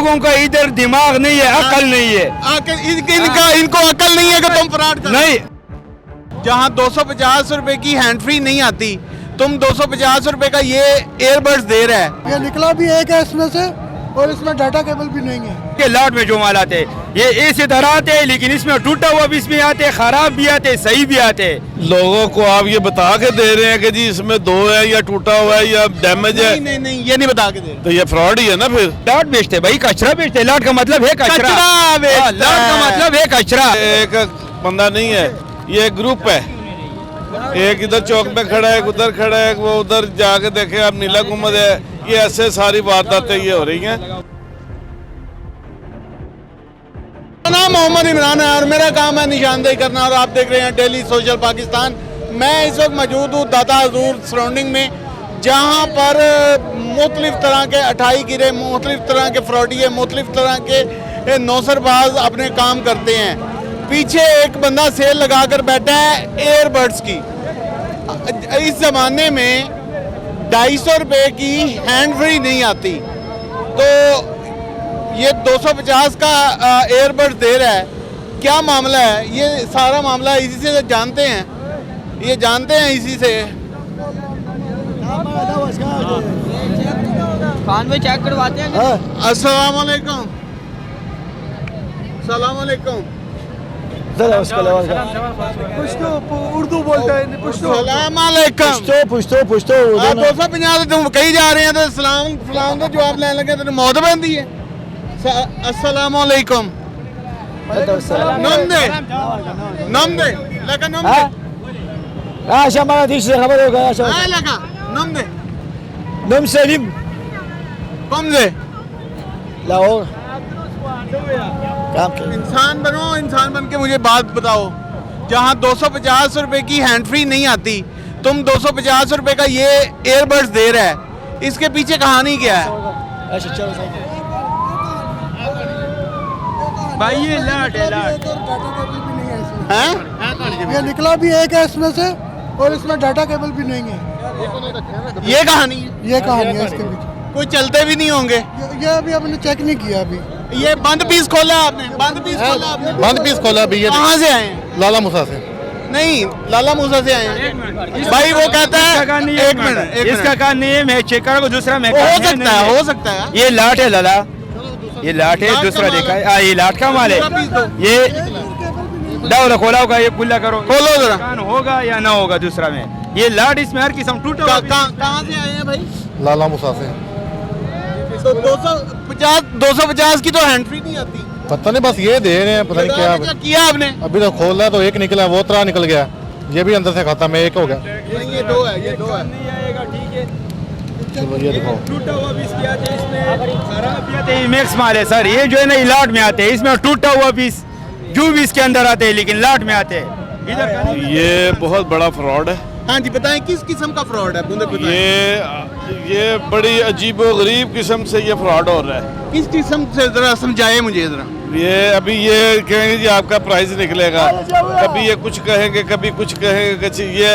लोगों का इधर दिमाग नहीं है, अकल नहीं है। इनको अकल नहीं है कि तुम फ्रॉड कर नहीं, जहाँ 250 रुपए की हैंड फ्री नहीं आती, तुम 250 रुपए का ये एयरबड्स दे रहा है। ये निकला भी एक है इसमें से, और इसमें डाटा केबल भी नहीं है। के लाट में जो माल आते ये ऐसे तरह आते हैं, लेकिन इसमें टूटा हुआ भी इसमें आते, खराब भी आते, सही भी आते। लोगों को आप ये बता के दे रहे हैं कि जी इसमें 2 है या टूटा हुआ है या डैमेज है। नहीं, ये नहीं बता के दे रहे। तो ये फ्रॉड ही है ना फिर। लाट बेचते भाई, कचरा बेचते। लाट का मतलब है कचरा। लाट का मतलब है कचरा। एक बंदा नहीं है, ये ग्रुप है। एक इधर चौक में खड़ा है, एक उधर खड़ा है, वो उधर जाके देखे आप नीला गुम्बद है। ये ऐसे सारी वारदातें ये हो रही हैं। मेरा नाम मोहम्मद इमरान है और मेरा काम है निशानदेही करना, और आप देख रहे हैं डेली सोशल पाकिस्तान। मैं इस वक्त मौजूद हूँ दाता हजूर सराउंडिंग में, जहाँ पर मुख्तलिफ तरह के अठाई गिरे, मुख्तलिफ तरह के फ्रॉडिये, मुख्तलिफ तरह के नौसरबाज अपने काम करते हैं। पीछे एक बंदा सेल लगा कर बैठा है एयरबड्स की। इस ज़माने में 250 रुपये की हैंड फ्री नहीं आती, तो ये 250 का एयरबड्स दे रहा है। क्या मामला है? ये सारा मामला इसी से जानते हैं, ये जानते हैं इसी से। कान में चेक करवाते हैं। अस्सलाम वालेकुम। सलाम वालेकुम। उर्दू बोलता है, पुश्तो। सलाम वालेकुम। पुश्तो। आप 250 तुम कहीं जा रहे हैं तो सलाम फलाम का जवाब लेने लगे तो मौत बंदी है। अस्सलाम वालेकुम। नम दे लगा नम दे आशा हमारा देश से खबर होगा। आशा लगा नम दे नम सलीम कम दे। लाहौर काम के इंसान बनो, इंसान बन के मुझे बात बताओ। जहाँ 250 रुपए की हैंड फ्री नहीं आती, तुम 250 रुपए का ये एयरबड्स दे रहा है। इसके पीछे कहानी क्या है? अच्छा चलो भाई ये लाट है, लाट। डाटा केबल भी नहीं है इसमें। हैं? ये निकला भी एक है इसमें से, और इसमें डाटा केबल भी नहीं है। ये कहानी है। ये कहानी है इसके पीछे। कोई चलते भी नहीं होंगे। ये अभी हमने चेक नहीं किया अभी। ये बंद पीस खोला आपने? बंद पीस खोला आपने? बंद पीस खोला भी ये कहाँ से आए हैं? लाला मूसा से। नहीं, लाला मूसा से आए हैं। भाई वो कहता है एक मिनट, इसका कान नहीं है, मैं चेक करूँगा, दूसरा मैं हो सकता है, हो सकता है। ये लाट है लाला, ये लाट है। लाट दूसरा का माल देखा है। है, ये लाट का माल है। दूसरा पीस दो। ये डाउला खोला होगा, ये खुला करो, खोलो जरा। कान होगा या ना होगा दूसरा में। ये लाट इसमें हर किस्म टूटा हुआ भी- कहाँ से आए हैं भाई? लाला मूसा से। तो 250 की तो हैंड फ्री नहीं आती। पता नहीं, बस ये दे रहे हैं, पता नहीं क्या। क्या किया आपने? अभी तो खोला है तो एक निकला, वो तरह निकल गया। ये भी अंदर से खाता में एक हो गया। ये दो है, ये दो है। नहीं आएगा, ठीक है। चलो ये दिखाओ। टूटा हुआ पीस क्या आते हैं इसमें, खराब भी आते हैं। ये मिक्स माल है सर, ये जो है ना ये लाट में आते हैं। इसमें टूटा हुआ पीस जो भी इसके अंदर आते हैं, लेकिन लाट में आते हैं। इधर का नहीं। ये बहुत बड़ा फ्रॉड है। हाँ जी, बताएं किस किस्म का फ्रॉड है? ये बड़ी अजीबो गरीब किस्म से ये फ्रॉड हो रहा है। किस किस्म से, जरा समझाए मुझे जरा। ये अभी ये कहेंगे जी आपका प्राइस निकलेगा, कभी ये कुछ कहेंगे, कभी कुछ कहेंगे। ये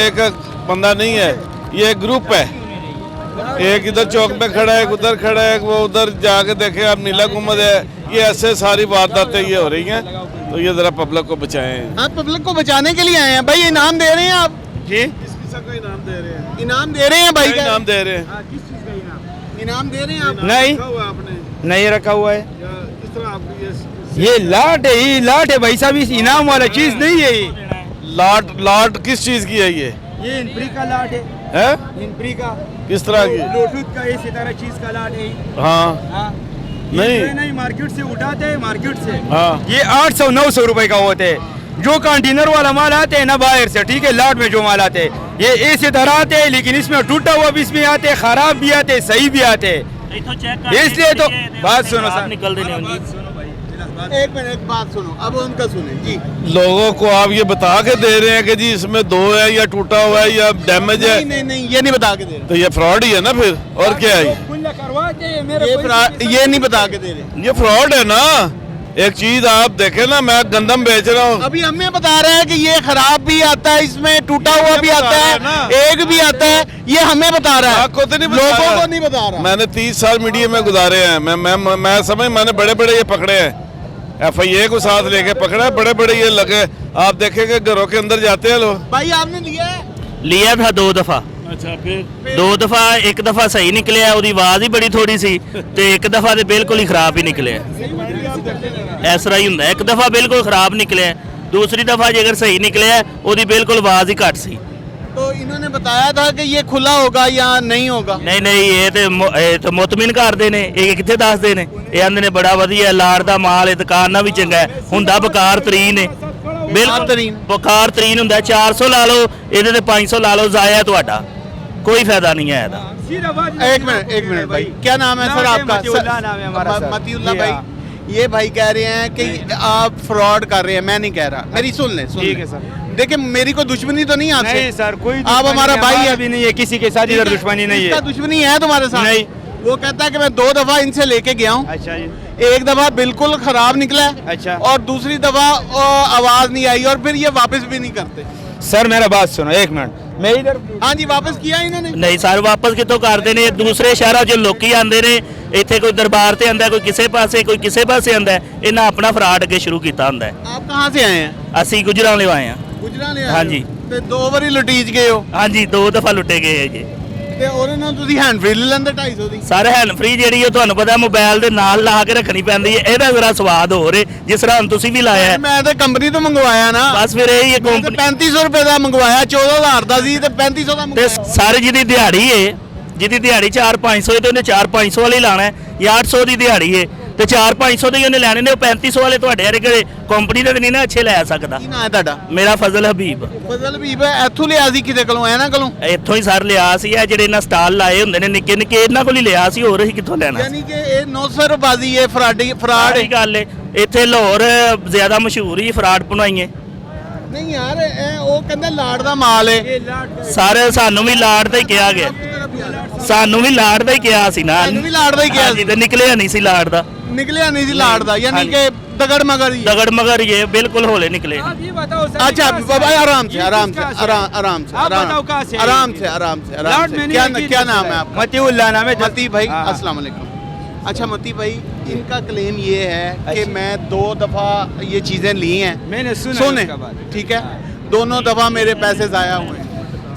एक बंदा नहीं है, ये ग्रुप है। एक इधर चौक में खड़ा है, एक उधर खड़ा है, वो उधर जाके देखे आप नीला गुम्बद है। ये ऐसे सारी वारदातें ये हो रही हैं, तो ये जरा पब्लिक को बचाएं। आप पब्लिक को बचाने के लिए आए हैं भाई। इनाम दे रहे हैं आप जी, किस किस्म का इनाम दे रहे हैं? इनाम दे रहे हैं भाई का इनाम दे रहे हैं। इनाम दे रहे हैं आप? नहीं आपने नहीं रखा हुआ है। किस तरह आपको ये लाट है, ये लाट है भाई साहब, इस इनाम वाला चीज नहीं है ये। लाट किस चीज की है ये? ये इनप्री का लाट है, है इनप्री का। किस तरह की? ब्लूटूथ का इसी तरह चीज का लाट है। हाँ हाँ। नहीं। ये नहीं मार्केट से उठाते हैं, मार्केट से। हाँ। ये 800-900 रुपए का होते हैं। जो कंटेनर वाला माल आते हैं ना बाहर से, ठीक है, लाट में जो माल आते हैं ये ऐसे तरह आते हैं, लेकिन इसमें टूटा हुआ भी इसमें आते हैं, खराब भी आते हैं, सही भी आते हैं। इसलिए तो बात सुनो सर, निकल देने उनकी। एक मिनट, एक बात सुनो, अब उनका सुने जी। लोगों को आप ये बता के दे रहे हैं कि जी इसमें 2 है या टूटा हुआ है या डैमेज है। नहीं, ये नहीं बता के दे तो ये फ्रॉड ही है ना फिर, और क्या है? खुला करवाते हैं रहे। ये नहीं बता के दे रहे। ये फ्रॉड है ना। एक चीज आप देखें ना, मैं गंदम बेच रहा हूँ, अभी हमें बता रहे हैं कि ये खराब भी आता है, इसमें टूटा हुआ भी आता है, एक भी आता है, ये हमें बता रहा है, आपको तो नहीं बता लोगों रहा। को नहीं बता रहा। मैंने 30 साल मीडिया में गुजारे हैं, मैं समझ, मैंने बड़े बड़े ये पकड़े हैं, FIA को साथ लेके पकड़ा है, बड़े बड़े ये लगे, आप देखेंगे घरों के अंदर जाते हैं लोग। भाई आपने लिया है? लिया था 2 दफा। अच्छा, फिर 2 दफा, एक दफा सही निकलिया, ਉਹਦੀ ਆਵਾਜ਼ ਹੀ ਬੜੀ ਥੋੜੀ ਸੀ ਤੇ ਇੱਕ ਦਫਾ ਤੇ ਬਿਲਕੁਲ ਹੀ ਖਰਾਬ ਹੀ ਨਿਕਲਿਆ। ਇਸ ਤਰ੍ਹਾਂ ਹੀ ਹੁੰਦਾ, ਇੱਕ ਦਫਾ ਬਿਲਕੁਲ ਖਰਾਬ ਨਿਕਲਿਆ, ਦੂਸਰੀ ਦਫਾ ਜੇਕਰ ਸਹੀ ਨਿਕਲਿਆ ਉਹਦੀ ਬਿਲकुल ਆਵਾਜ਼ ਹੀ ਘੱਟ ਸੀ। तो इन्होंने बताया था कि ये खुला होगा या नहीं होगा? ਨਹੀਂ ਇਹ ਤੇ ਮੁਤਮਿਨ ਕਰਦੇ ਨੇ, ਇਹ ਕਿੱਥੇ ਦੱਸਦੇ ਨੇ, ਇਹ ਆਂਦੇ ਨੇ ਬੜਾ ਵਧੀਆ ਲਾੜ ਦਾ ਮਾਲ ਹੈ, ਦੁਕਾਨ ਨਾਲ ਵੀ ਚੰਗਾ ਹੈ, ਹੁੰਦਾ ਬਕਾਰ ਤਰੀਨ ਹੈ, ਬਿਲਕੁਲ ਬਕਾਰ ਤਰੀਨ ਹੁੰਦਾ। 400 ਲਾ ਲਓ ਇਹਦੇ ਤੇ 500 ਲਾ ਲਓ, ਜ਼ਾਇਆ ਤੁਹਾਡਾ, कोई फायदा नहीं है ਇਹਦਾ। एक मिनट भाई, क्या नाम है सर आपका? मतीउल्लाह नाम है हमारा सर। मतीउल्लाह भाई, ये भाई कह रहे हैं कि आप फ्रॉड कर रहे हैं, मैं नहीं कह रहा, मेरी सुन ले। ठीक है सर। देखिए मेरी कोई दुश्मनी तो नहीं है आपसे। नहीं सर, कोई आप दुश्मनी हमारा भाई है। भी नहीं है, किसी के साथ इधर दुश्मनी नहीं इसका है। दुश्मनी है तुम्हारे साथ? नहीं। वो कहता है कि मैं 2 दफा इनसे लेके गया हूँ, अच्छा जी, एक दफा बिल्कुल खराब निकला है, अच्छा। और दूसरी दफा आवाज नहीं आई, और फिर ये वापस भी नहीं करते। सर मेरा बात सुनो, एक मिनट, मैं इधर हाँ जी, वापस किया इन्होंने? ਨਹੀਂ ਸਰ, ਵਾਪਸ ਕਿੱਥੋਂ ਕਰਦੇ ਨੇ, ਦੂਸਰੇ ਸ਼ਹਿਰਾਂ 'ਚ ਲੋਕੀ ਆਉਂਦੇ ਨੇ, ਇੱਥੇ ਕੋਈ ਦਰਬਾਰ ਤੇ ਆਂਦਾ, ਕੋਈ ਕਿਸੇ ਪਾਸੇ, ਕੋਈ ਕਿਸੇ ਪਾਸੇ ਆਂਦਾ, ਇਹਨਾਂ ਆਪਣਾ ਫਰਾਡ ਅੱਗੇ ਸ਼ੁਰੂ ਕੀਤਾ ਹੁੰਦਾ ਹੈ। आप कहाँ से आए हैं? ਅਸੀਂ ਗੁਜਰਾਂਵਾਲੇ ਆਏ ਹਾਂ। गुजराले हाँ जी। ਤੇ 2 ਵਾਰੀ ਲੁਟੀਜ ਗਏ ਹੋ ਹਾਂਜੀ 2 ਦਫਾ ਲੁੱਟੇ ਗਏ ਹੈ ਜੀ। ਤੇ ਉਹਨਾਂ ਨੂੰ ਤੁਸੀਂ ਹੈਂਡ ਫ੍ਰੀ ਲੈ ਲੈਂਦੇ 250 ਦੀ। ਸਰ ਹੈਂਡ ਫ੍ਰੀ ਜਿਹੜੀ ਉਹ ਤੁਹਾਨੂੰ ਪਤਾ ਮੋਬਾਈਲ ਦੇ ਨਾਲ ਲਾ ਕੇ ਰੱਖਣੀ ਪੈਂਦੀ ਹੈ, ਇਹਦਾ ਜ਼ਰਾ ਸਵਾਦ ਹੋਰ ਹੈ, ਜਿਸ ਤਰ੍ਹਾਂ ਹੁਣ ਤੁਸੀਂ ਵੀ ਲਾਇਆ ਹੈ। ਮੈਂ ਤਾਂ ਕੰਪਨੀ ਤੋਂ ਮੰਗਵਾਇਆ ਨਾ, ਬਸ ਫਿਰ ਇਹ ਹੀ ਮੈਂ ਤਾਂ ਕੰਪਨੀ 3500 ਰੁਪਏ ਦਾ ਮੰਗਵਾਇਆ, 14000 ਦਾ ਸੀ ਤੇ 3500 ਦਾ ਤੇ ਮੰਗਵਾਇਆ। ਸਰ ਜਿਹਦੀ ਦਿਹਾੜੀ ਹੈ, ਜਿਹਦੀ ਦਿਹਾੜੀ 4-500 ਤੇ ਉਹਨੇ 4-500 ਵਾਲੀ ਲਾਣਾ ਹੈ, ਜਾਂ 800 ਦੀ ਦਿਹਾੜੀ ਹੈ ਤੇ 4-500 ਦੇ ਹੀ ਉਹਨੇ ਲੈਣੇ ਨੇ, ਉਹ 3500 ਵਾਲੇ ਤੁਹਾਡੇ ਯਾਰ ਕਿਹੜੇ ਕੰਪਨੀ ਦੇ ਨਹੀਂ ਨਾ ਅੱਛੇ ਲੈ ਸਕਦਾ। ਕੀ ਨਾਂ ਹੈ ਤੁਹਾਡਾ? ਮੇਰਾ ਫਜ਼ਲ ਹਬੀਬ। ਫਜ਼ਲ ਹਬੀਬ ਹੈ। ਇੱਥੋਂ ਲਿਆ ਸੀ ਕਿਤੇ ਕੋਲੋਂ, ਇਹਨਾਂ ਕੋਲੋਂ? ਇੱਥੋਂ ਹੀ ਸਰ ਲਿਆ ਸੀ, ਇਹ ਜਿਹੜੇ ਇਹਨਾਂ ਸਟਾਲ ਲਾਏ ਹੁੰਦੇ ਨੇ ਨਿੱਕੇ ਨਿੱਕੇ, ਇਹਨਾਂ ਕੋਲ ਹੀ ਲਿਆ ਸੀ, ਹੋਰ ਅਸੀਂ ਕਿੱਥੋਂ ਲੈਣਾ ਸੀ। ਯਾਨੀ ਕਿ ਇਹ 900 ਰੁਪਏ ਇਹ ਫਰਾਡ ਸਾਰੀ ਗੱਲ ਹੈ, ਇੱਥੇ ਲਾਹੌਰ ਜ਼ਿਆਦਾ ਮਸ਼ਹੂਰ ਹੀ ਫਰਾਡ ਬਣਾਈਏ। ਨਹੀਂ ਯਾਰ, ਇਹ ਉਹ ਕਹਿੰਦੇ ਲਾੜ ਦਾ ਮਾਲ ਹੈ। ਸਰ ਸਾਨੂੰ ਵੀ ਲਾੜ ਦਾ ਹੀ ਕਿਹਾ ਗਿਆ, ਸਾਨੂੰ ਵੀ ਲਾੜ ਦਾ ਹੀ ਕਿਹਾ ਸੀ ਨਾ, ਸਾਨੂੰ ਵੀ ਲਾੜ ਦਾ ਹੀ ਕਿਹਾ ਹਾਂਜੀ, ਤੇ ਨਿਕਲਿਆ ਨਹੀਂ ਸੀ ਲਾੜ ਦਾ, ਨਿਕਲਿਆ ਨਹੀਂ ਸੀ ਲਾੜ ਦਾ, ਯਾਨੀ ਕਿ दगड़ मगर ही। दगड़ मगर ये बिल्कुल होले निकले। अच्छा बाबा, आराम से आराम से आराम से आराम से आराम से क्या नाम है आपका? मतीउल्लाह नाम है। मती भाई, अस्सलाम वालेकुम। अच्छा मती भाई, इनका क्लेम ये है कि मैं 2 दफा ये चीजें ली हैं, मैंने सुने, ठीक है, दोनों दफा मेरे पैसे जाया हुए हैं।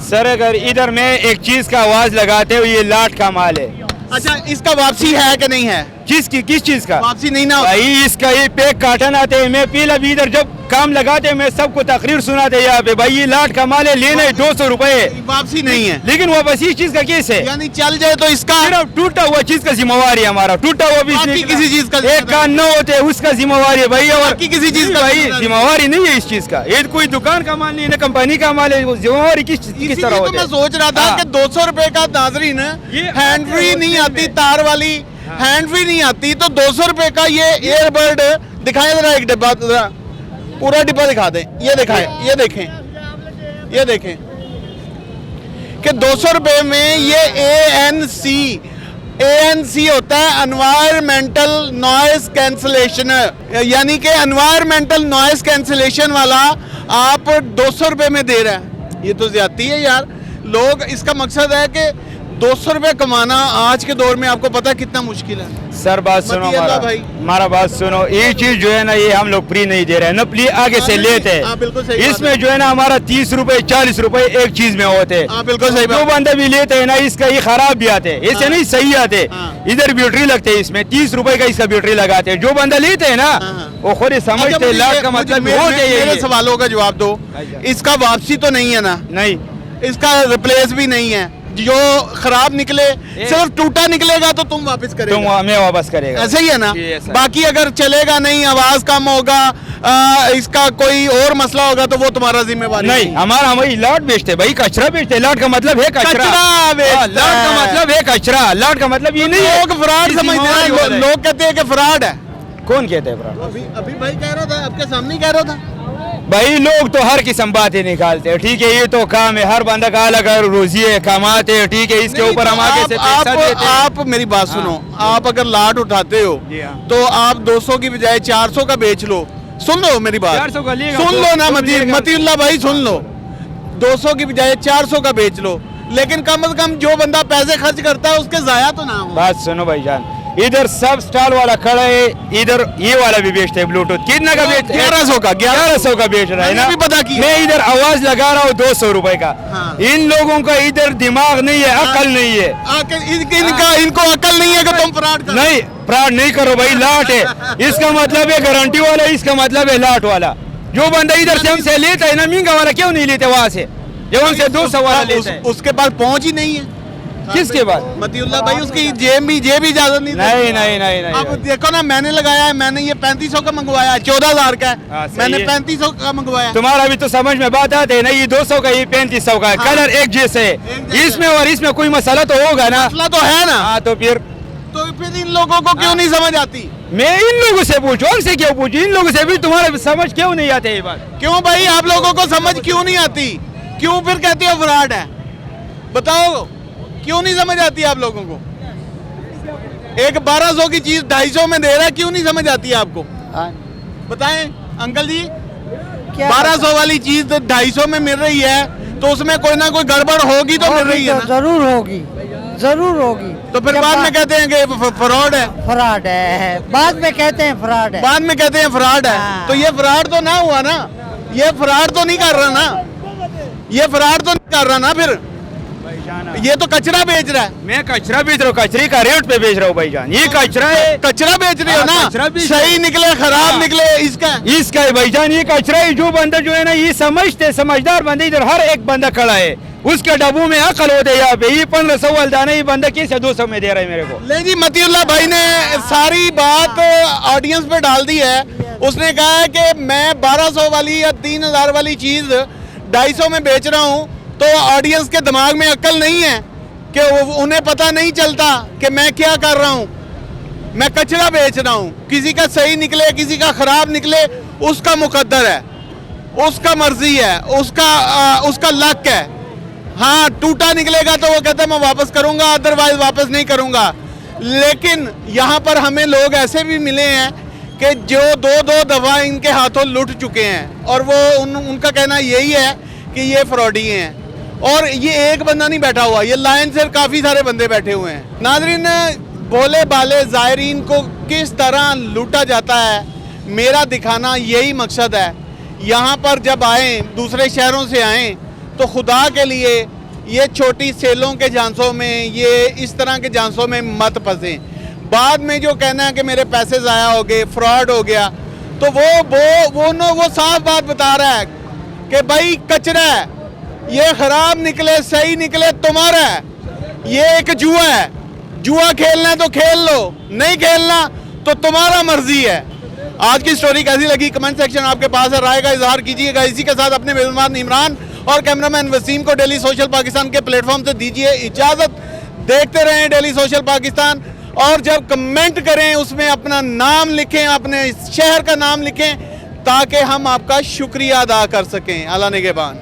सर अगर इधर में एक चीज का आवाज लगाते हो, ये लाट का माल है। अच्छा, इसका वापसी है कि नहीं है? किस चीज का वापसी नहीं ना? भाई इसका ये पैक काटन आते हैं, मैं पहले भी इधर जब काम लगाते मैं सबको तकरीर सुनाते यहाँ पे, भाई ये लाट का माल है, लेने 200 रुपए, वापसी नहीं है। लेकिन वापस इस चीज का केस है, यानी चल जाए तो इसका सिर्फ टूटा हुआ चीज का जिम्मेवारी है हमारा, टूटा हुआ भी बाकी किसी चीज का एक कान न होते उसका जिम्मेवारी है भाई, और बाकी किसी चीज का भाई जिम्मेवारी नहीं है इस चीज का, ये कोई दुकान का माल नहीं है, कंपनी का माल है, वो जिम्मेवारी किस इसीलिए तरह तो होती मैं है। सोच रहा था हाँ। कि 200 रुपए का नाजरीन हैंड फ्री नहीं आती, तार वाली हैंड फ्री नहीं आती, तो 200 रुपए का ये एयरबड दिखाएं जरा, एक डिब्बा जरा, पूरा डिब्बा दिखा दें, ये दिखाएं, ये देखें, ये देखें कि 200 रुपए में ये ANC होता है, एनवायरमेंटल नॉइस कैंसलेशन, यानी कि एनवायरमेंटल नॉइस कैंसलेशन वाला आप 200 रुपए में दे रहे हैं, ये तो ज्यादती है यार। लोग, इसका मकसद है कि 200 रुपए कमाना आज के दौर में आपको पता है कितना मुश्किल है। सर बात सुनो मतीउल्लाह भाई, हमारा बात सुनो, ये चीज जो है ना ये हम लोग फ्री नहीं दे रहे हैं, नकली आगे से लेते हाँ, बिल्कुल सही हैं, बात इसमें जो है ना हमारा 30 रुपए 40 रुपए एक चीज में होते हैं, हाँ, बिल्कुल सही जो बात। बंदे भी लेते हैं ना इसका ये खराब भी आते हैं, ऐसे हाँ। नहीं सही आते, हाँ। इधर बैटरी लगते है इसमें 30 रुपए का इसका बैटरी लगाते हैं, जो बंदा लेते हैं ना हाँ। वो खुद ही अच्छा, समझते हैं लाख का मतलब मेरे होते सवालों का जवाब दो, अच्छा। इसका वापसी तो नहीं है ना? नहीं, इसका रिप्लेस भी नहीं है, जो खराब निकले सिर्फ टूटा निकलेगा तो तुम वापस तुम करेगा, हमें वापस करेगा, ऐसे ही है ना? जी, ऐसा है। बाकी अगर चलेगा नहीं, आवाज कम होगा, इसका कोई और मसला होगा तो वो तुम्हारा जिम्मेवारी नहीं, हमारा हमारी लाट बेचते भाई, कचरा बेचते, लाट का मतलब है कचरा, कचरा बेचता हाँ, लाट का है। मतलब है कचरा, लाट का मतलब ये नहीं है लोग फ्रॉड ये समझते हैं, जिम्मेवारी हो रहा है। लोग कहते हैं कि फ्रॉड है, कौन कहते हैं फ्रॉड? अभी अभी भाई कह रहा था, आपके सामने ही कह रहा था। भाई लोग तो हर किस्म बातें निकालते हैं, ठीक है, ये तो काम है, हर बंदा का अलग रोजी है, कमाते हैं, ठीक है, इसके नहीं, ऊपर तो हम आगे से पैसा देते हैं। आप मेरी बात सुनो, आप अगर लाट उठाते हो जी हाँ। तो आप 200 की बजाय 400 का बेच लो। सुन लो मेरी बात, 400 का लिएगा, सुन तो लो ना लिएगा। मतीउल्लाह भाई, सुन लो, 200 की बजाय 400 का बेच लो, लेकिन कम से कम जो बंदा पैसे खर्च करता है उसके जाया तो ना हो। बात सुनो भाईजान, इधर सब स्टॉल वाला खड़ा है, इधर ये वाला भी बेचते हैं ब्लूटूथ। कितना का बेच? 1100 का 1100 का बेच रहा है ना। मैंने भी पता किया। मैं इधर आवाज लगा रहा हूँ 200 रुपए का। हाँ। इन लोगों का इधर दिमाग नहीं है, अकल नहीं है। इनको अकल नहीं है कि तुम फ्रॉड कर। नहीं, फ्रॉड नहीं करो भाई, लाट है, इसका मतलब है गारंटी वाला, इसका मतलब है लाट वाला। जो बंदा इधर से हमसे लेता है ना, महंगा वाला क्यों नहीं लेते वहां से, जो हमसे 200 वाला लेता है? उसके पास पहुंच ही नहीं है। किसके पास? मतीउल्लाह भाई, उसकी जेब भी इजाजत नहीं देती। नहीं अब देखो ना, मैंने लगाया है, मैंने ये 3500 का मंगवाया, 14,000 का हाँ, है, सही मैंने है। 3500 का मंगवाया। तुम्हारा भी तो समझ में बात आते है ना, ये 200 का, ये 3500 का है, हाँ। कलर एक जैसे है, जैसे। इसमें और इसमें कोई मसला तो होगा ना। मसला तो है ना। हाँ, तो फिर इन लोगों को क्यों नहीं समझ आती? मैं इन लोगों से पूछूं, उनसे क्यों पूछूं? इन लोगों से भी तुम्हारे समझ क्यों नहीं आते ये बात? क्यों भाई, आप लोगों को समझ क्यों नहीं आती? क्यों फिर कहते हो फ्रॉड है? बताओ, क्यों नहीं समझ आती आप लोगों को? एक 1200 की चीज 250 में दे रहा है, क्यों नहीं समझ आती है आपको? बताएं अंकल जी, 1200 वाली चीज 250 में मिल रही है, तो उसमें कोई ना कोई गड़बड़ होगी तो मिल रही है ना? जरूर होगी, जरूर होगी। तो फिर बाद में कहते हैं कि फ्रॉड है, फ्रॉड है, बाद में कहते हैं फ्रॉड है। बाद में कहते हैं फ्रॉड है। हाँ। तो ये फ्रॉड तो ना हुआ ना, ये फ्रॉड तो नहीं कर रहा ना, ये फ्रॉड तो नहीं कर रहा ना, फिर ये तो कचरा बेच रहा है। मैं कचरा बेच रहा हूँ, कचरे का रेट पे बेच रहा हूँ भाईजान, ये कचरा है। कचरा बेच रहे हो हाँ, ना, कचरा बेच रहे सही हो। निकले खराब हाँ। निकले इसका है भाईजान, ये कचरा है। जो बंदा जो है ना, ये समझदार बंदे, इधर हर एक बंदा खड़ा है, उसके डब्बों में अकल होते है। यहाँ पे ये 1500 वाला दाना, ये बंदा कैसे 200 में दे रहा है मेरे को? ले जी, मतीउल्लाह भाई ने सारी बात ऑडियंस पे डाल दी है। उसने कहा है कि मैं 1200 वाली या 3000 वाली चीज 250 में बेच रहा हूँ, तो ऑडियंस के दिमाग में अक्ल नहीं है कि उन्हें पता नहीं चलता कि मैं क्या कर रहा हूँ। मैं कचरा बेच रहा हूँ, किसी का सही निकले किसी का खराब निकले उसका मुकद्दर है, उसका मर्जी है, उसका लक है। हाँ, टूटा निकलेगा तो वो कहता है मैं वापस करूंगा, अदरवाइज वापस नहीं करूंगा। लेकिन यहाँ पर हमें लोग ऐसे भी मिले हैं कि जो दो दफा इनके हाथों लुट चुके हैं, और वो उनका कहना यही है कि ये फ्रॉडी हैं। और ये एक बंदा नहीं बैठा हुआ, ये लाइन से काफ़ी सारे बंदे बैठे हुए हैं। नाज़रीन, भोले भाले ज़ायरीन को किस तरह लूटा जाता है, मेरा दिखाना यही मकसद है। यहाँ पर जब आएँ, दूसरे शहरों से आएँ, तो खुदा के लिए ये छोटी सेलों के झांसों में, ये इस तरह के झांसों में मत फंसें। बाद में जो कहना है कि मेरे पैसे ज़ाया हो गए, फ्रॉड हो गया, तो वो साफ बात बता रहा है कि भाई कचरा है, ये खराब निकले सही निकले तुम्हारा है, ये एक जुआ है। जुआ खेलना है तो खेल लो, नहीं खेलना तो तुम्हारा मर्जी है। आज की स्टोरी कैसी लगी कमेंट सेक्शन आपके पास है, राय का इजहार कीजिएगा। इसी के साथ अपने मेजबान इमरान और कैमरामैन वसीम को डेली सोशल पाकिस्तान के प्लेटफॉर्म से दीजिए इजाजत। देखते रहें डेली सोशल पाकिस्तान, और जब कमेंट करें उसमें अपना नाम लिखें, अपने शहर का नाम लिखें, ताकि हम आपका शुक्रिया अदा कर सकें। अल्लाह निगहबान।